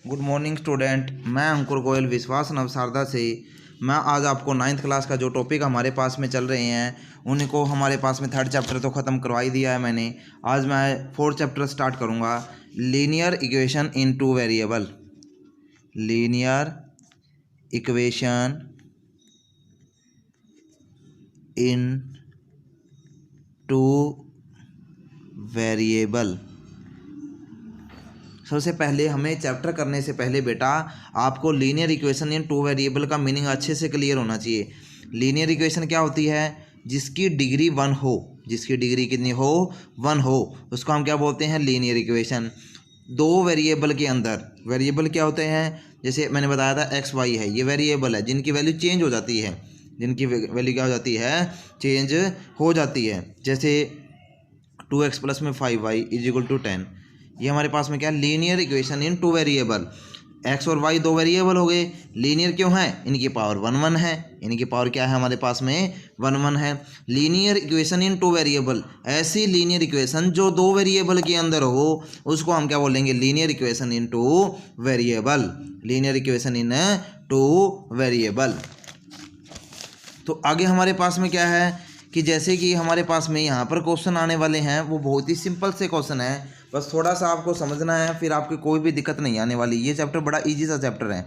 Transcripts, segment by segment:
Good morning student. मैं अंकुर गोयल विश्वास नवसारदा से। मैं आज आपको 9th क्लास का जो टॉपिक हमारे पास में चल रहे हैं उनको हमारे पास में 3rd चैप्टर तो ख़त्म करवा ही दिया है मैंने। आज मैं 4th चैप्टर स्टार्ट करूँगा। Linear equation in two variable. Linear equation in two variable. सबसे पहले हमें चैप्टर करने से पहले बेटा आपको linear equation in two variable का मीनिंग अच्छे से क्लियर होना चाहिए। लीनियर इक्वेशन क्या होती है? जिसकी डिग्री 1 हो, जिसकी डिग्री कितनी हो? 1 हो, उसको हम क्या बोलते हैं? Linear equation. दो वेरिएबल के अंदर, वेरिएबल क्या होते हैं? जैसे मैंने बताया था एक्स वाई है, ये वेरिएबल है जिनकी वैल्यू चेंज हो जाती है, जिनकी वैल्यू क्या हो जाती है? चेंज हो जाती है। जैसे 2x प्लस में 5y इज इक्वल टू 10। ये हमारे पास में क्या है? Linear equation in two variable. X और वाई दो वेरिएबल हो गए। लीनियर क्यों है? इनकी पावर 1 1 है। इनकी पावर क्या है हमारे पास में? 1 1 है। Linear equation in two variable, ऐसी लीनियर इक्वेशन जो दो वेरिएबल के अंदर हो उसको हम क्या बोलेंगे? Linear equation in two variable. Linear equation in two variable. तो आगे हमारे पास में क्या है कि जैसे कि हमारे पास में यहाँ पर क्वेश्चन आने वाले हैं, वो बहुत ही सिंपल से क्वेश्चन है, बस थोड़ा सा आपको समझना है, फिर आपकी कोई भी दिक्कत नहीं आने वाली। ये चैप्टर बड़ा इजी सा चैप्टर है।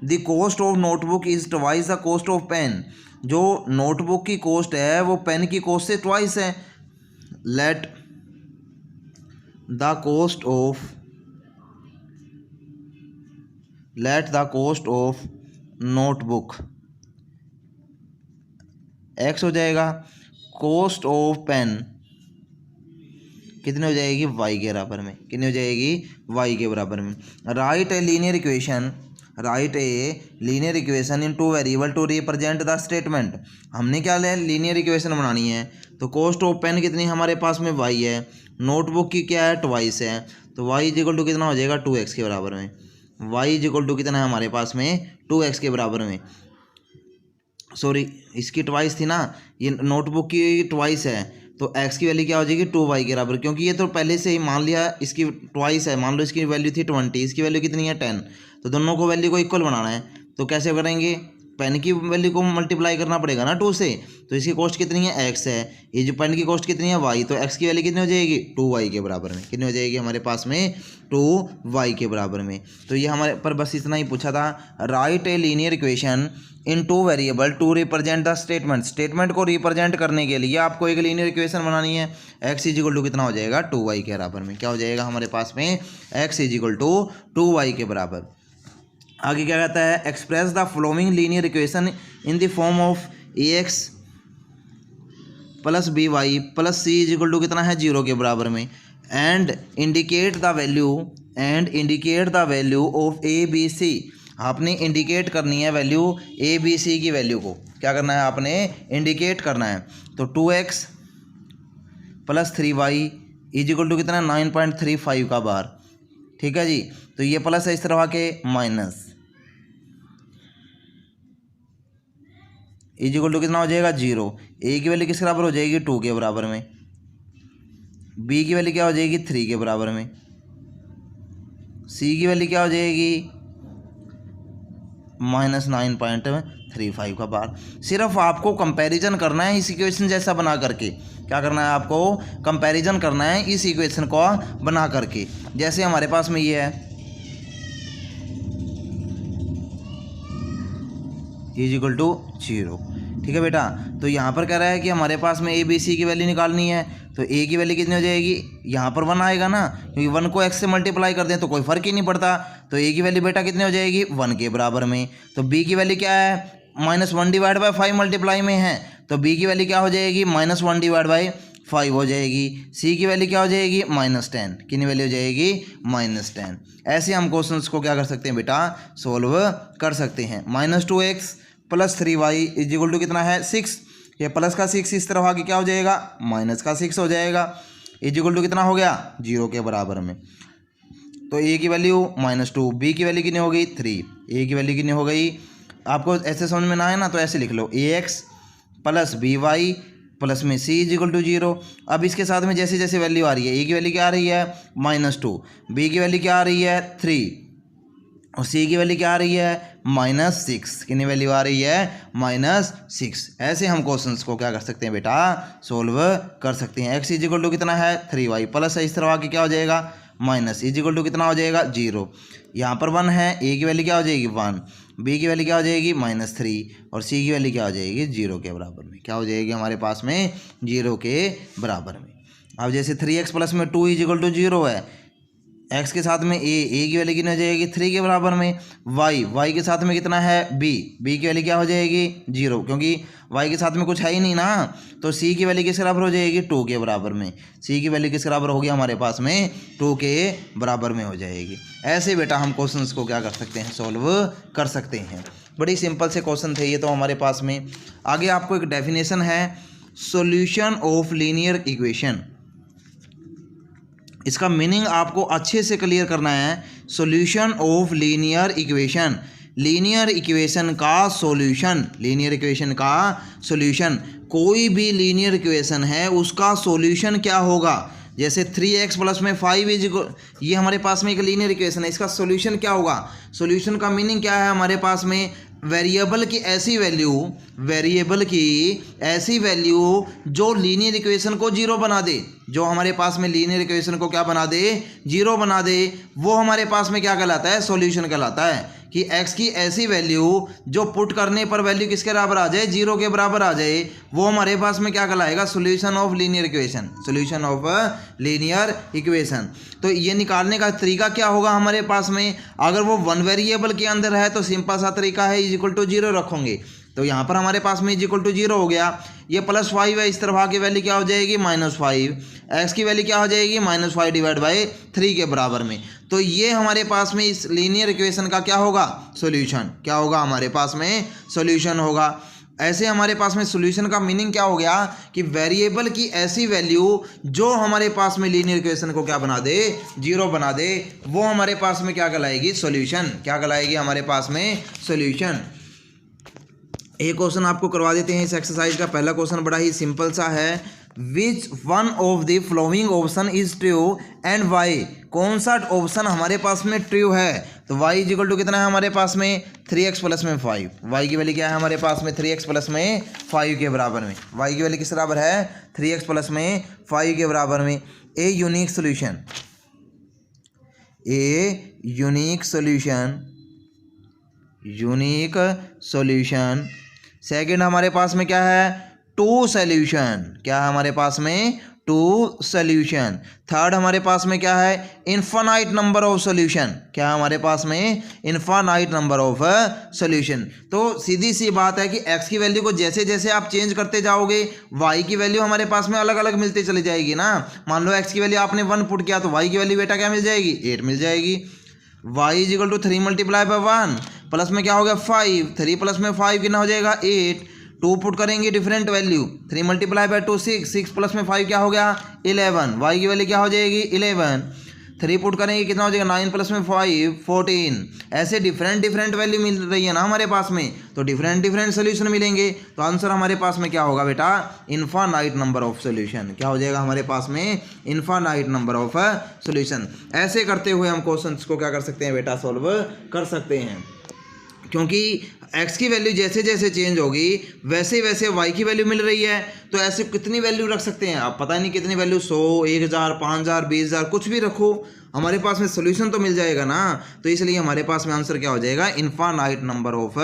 The cost of notebook is twice the cost of pen. जो नोटबुक की कॉस्ट है वो पेन की कॉस्ट से ट्वाइस है। Let the cost of notebook X हो जाएगा। कॉस्ट ऑफ पेन कितनी हो जाएगी? वाई के बराबर में। कितनी हो जाएगी? वाई के बराबर में। Write a linear equation in two variable to represent the statement. हमने क्या लिया? लीनियर इक्वेशन बनानी है। तो कॉस्ट ऑफ पेन कितनी हमारे पास में? वाई है। नोटबुक की क्या है? ट्वाइस है। तो वाई इज इक्वल टू कितना हो जाएगा? 2x के बराबर में। वाई इज इक्वल टू कितना है हमारे पास में? 2x के बराबर में। सॉरी, इसकी ट्वाइस थी ना, ये नोटबुक की ट्वाइस है, तो x की वैल्यू क्या हो जाएगी? 2y के बराबर, क्योंकि ये तो पहले से ही मान लिया इसकी ट्वाइस है। मान लो इसकी वैल्यू थी 20, इसकी वैल्यू कितनी है? 10। तो दोनों को वैल्यू को इक्वल बनाना है, तो कैसे करेंगे? पेन की वैल्यू को मल्टीप्लाई करना पड़ेगा ना 2 से। तो इसकी कॉस्ट कितनी है? x है। ये जो पेन की कॉस्ट कितनी है? y। तो x की वैल्यू कितनी हो जाएगी? 2y के बराबर में। कितनी हो जाएगी हमारे पास में? 2y के बराबर में। तो ये हमारे पर बस इतना ही पूछा था। Write a linear equation in two variable to represent the statement. Statement को रिप्रेजेंट करने के लिए आपको एक लीनियर इक्वेशन बनानी है। x इज इक्वल टू कितना हो जाएगा? 2y के बराबर में। क्या हो जाएगा हमारे पास में? x is equal to 2y के बराबर। आगे क्या कहता है? Express the following linear equation in the form of ax plus by plus c is equal to कितना है? 0 के बराबर में। And indicate the value of a b c। आपने इंडिकेट करनी है वैल्यू ए बी सी की वैल्यू को। क्या करना है? आपने इंडिकेट करना है। तो 2x plus 3y is equal to कितना? 9.35 का बार। ठीक है जी। तो ये प्लस है इस तरह के, माइनस इज इक्वल टू कितना हो जाएगा? 0। ए की वैल्यू किसके बराबर हो जाएगी? 2 के बराबर में। बी की वैल्यू क्या हो जाएगी? 3 के बराबर में। सी की वैल्यू क्या हो जाएगी? -9.35 का बार। सिर्फ आपको कंपैरिजन करना है इस इक्वेशन जैसा बना करके। क्या करना है आपको? कंपैरिजन करना है इस इक्वेशन को बना करके। जैसे हमारे पास में ये है इज इक्वल टू 0। ठीक है बेटा। तो यहाँ पर कह रहा है कि हमारे पास में ए बी सी की वैल्यू निकालनी है। तो ए की वैल्यू कितनी हो जाएगी? यहाँ पर 1 आएगा ना, क्योंकि 1 को x से मल्टीप्लाई कर दें तो कोई फर्क ही नहीं पड़ता। तो ए की वैल्यू बेटा कितनी हो जाएगी? 1 के बराबर में। तो बी की वैल्यू क्या है? -1/5 मल्टीप्लाई में है, तो बी की वैल्यू क्या हो जाएगी? -1/5 हो जाएगी। सी की वैल्यू क्या हो जाएगी? -10। कितनी वैल्यू हो जाएगी? -10। ऐसे हम क्वेश्चन को क्या कर सकते हैं बेटा? सोल्व कर सकते हैं। -2x plus 3y is equal to कितना है? 6। ये प्लस का 6 इस तरह आगे क्या हो जाएगा? माइनस का 6 हो जाएगा। इज इक्वल टू कितना हो गया? 0 के बराबर में। तो a की वैल्यू -2, b की वैल्यू कितनी हो गई? 3, a की वैल्यू कितनी हो गई? आपको ऐसे समझ में ना आए ना तो ऐसे लिख लो, ax प्लस by प्लस में c इज इक्वल टू 0। अब इसके साथ में जैसे जैसे वैल्यू आ रही है, a की वैल्यू क्या आ रही है? -2, b की वैल्यू क्या आ रही है? 3, और सी की वैल्यू क्या आ रही है -6, कितनी वैल्यू आ रही है -6। ऐसे हम क्वेश्चंस को क्या कर सकते हैं बेटा सोल्व कर सकते हैं। x इज इक्वल टू कितना है 3y प्लस है, इस तरह आके क्या हो जाएगा माइनस इज इक्वल टू कितना हो जाएगा 0। यहाँ पर 1 है, a की वैल्यू क्या हो जाएगी 1, b की वैल्यू क्या हो जाएगी -3 और c की वैल्यू क्या हो जाएगी 0 के बराबर में, क्या हो जाएगी हमारे पास में 0 के बराबर में। अब जैसे 3x प्लस में 2 इज इक्वल टू 0 है, x के साथ में a की वैल्यू कितनी हो जाएगी 3 के बराबर में, y के साथ में कितना है b की वैल्यू क्या हो जाएगी 0, क्योंकि y के साथ में कुछ है ही नहीं ना, तो c की वैल्यू किस बराबर हो जाएगी 2 के बराबर में, c की वैल्यू किस बराबर होगी हमारे पास में 2 के बराबर में हो जाएगी। ऐसे बेटा हम क्वेश्चंस को क्या कर सकते हैं सॉल्व कर सकते हैं। बड़ी सिंपल से क्वेश्चन थे ये तो हमारे पास में। आगे आपको एक डेफिनेशन है सॉल्यूशन ऑफ लीनियर इक्वेशन, इसका मीनिंग आपको अच्छे से क्लियर करना है। Solution of linear equation, linear equation का सॉल्यूशन, लीनियर इक्वेशन का सॉल्यूशन, कोई भी लीनियर इक्वेशन है उसका सॉल्यूशन क्या होगा। जैसे 3x प्लस में 5 इज, ये हमारे पास में एक लीनियर इक्वेशन है, इसका सॉल्यूशन क्या होगा। सॉल्यूशन का मीनिंग क्या है हमारे पास में वेरिएबल की ऐसी वैल्यू, वेरिएबल की ऐसी वैल्यू जो लीनियर इक्वेशन को जीरो बना दे, जो हमारे पास में लीनियर इक्वेशन को क्या बना दे जीरो बना दे, वो हमारे पास में क्या कहलाता है सॉल्यूशन कहलाता है। कि x की ऐसी वैल्यू जो पुट करने पर वैल्यू किसके बराबर आ जाए 0 के बराबर आ जाए, वो हमारे पास में क्या कहलाएगा solution of linear equation, solution of linear equation. तो ये निकालने का तरीका क्या होगा हमारे पास में, अगर वो 1 वेरिएबल के अंदर है तो सिंपल सा तरीका है इज इक्वल टू 0 रखोगे, तो यहाँ पर हमारे पास में इज इक्वल टू 0 हो गया। ये +5 है, इस तरफ आके वैल्यू क्या हो जाएगी -5, x की वैल्यू क्या हो जाएगी -5 डिवाइड बाई 3 के बराबर में। तो ये हमारे पास में इस लीनियर इक्वेशन का क्या होगा सॉल्यूशन, क्या होगा हमारे पास में सॉल्यूशन होगा। ऐसे हमारे पास में सॉल्यूशन का मीनिंग क्या हो गया कि वेरिएबल की ऐसी वैल्यू जो हमारे पास में लीनियर इक्वेशन को क्या बना दे 0 बना दे, वो हमारे पास में क्या कहलाएगी सॉल्यूशन, क्या कहलाएगी हमारे पास में सॉल्यूशन। एक क्वेश्चन आपको करवा देते हैं इस एक्सरसाइज का। पहला क्वेश्चन बड़ा ही सिंपल सा है, which one of the following option is true and why, कौन सा ऑप्शन हमारे पास में ट्रू है। तो y इज इक्वल टू कितना है हमारे पास में 3x प्लस में 5, y की वैल्यू क्या है हमारे पास में 3x प्लस में 5 के बराबर में, y की वैल्यू किस बराबर है 3x प्लस में 5 के बराबर में। A unique solution, a unique solution, unique solution. Second हमारे पास में क्या है 2 सोल्यूशन, क्या है हमारे पास में 2 सोल्यूशन। थर्ड हमारे पास में क्या है इनफाइनाइट नंबर ऑफ सोल्यूशन, क्या है हमारे पास में इनफाइनाइट नंबर ऑफ सोल्यूशन। तो सीधी सी बात है कि x की वैल्यू को जैसे जैसे आप चेंज करते जाओगे y की वैल्यू हमारे पास में अलग अलग मिलती चली जाएगी ना। मान लो x की वैल्यू आपने 1 पुट किया तो y की वैल्यू बेटा क्या मिल जाएगी 8 मिल जाएगी। y is equal to 3 multiply by 1 plus में क्या हो गया 5, 3 प्लस में 5 कितना हो जाएगा 8, 2 पुट करेंगे different value, 3 multiply by 2 6, 6 plus में 5 क्या हो गया 11, y की वैल्यू क्या हो जाएगी 11, 3 पुट करेंगे कितना हो जाएगा 9 प्लस में 5 14। ऐसे डिफरेंट वैल्यू मिल रही है ना हमारे पास में, तो डिफरेंट सोल्यूशन मिलेंगे। तो आंसर हमारे पास में क्या होगा बेटा इनफाइनाइट नंबर ऑफ सोल्यूशन, क्या हो जाएगा हमारे पास में इनफाइनाइट नंबर ऑफ सोल्यूशन। ऐसे करते हुए हम क्वेश्चंस को क्या कर सकते हैं बेटा सॉल्व कर सकते हैं, क्योंकि x की वैल्यू जैसे जैसे चेंज होगी वैसे वैसे y की वैल्यू मिल रही है। तो ऐसे कितनी वैल्यू रख सकते हैं आप, पता नहीं कितनी वैल्यू 100 1000 5000 20000 कुछ भी रखो, हमारे पास में सोल्यूशन तो मिल जाएगा ना। तो इसलिए हमारे पास में आंसर क्या हो जाएगा इनफाइनाइट नंबर ऑफ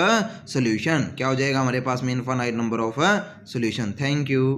सोल्यूशन, क्या हो जाएगा हमारे पास में infinite number of solution. Thank you.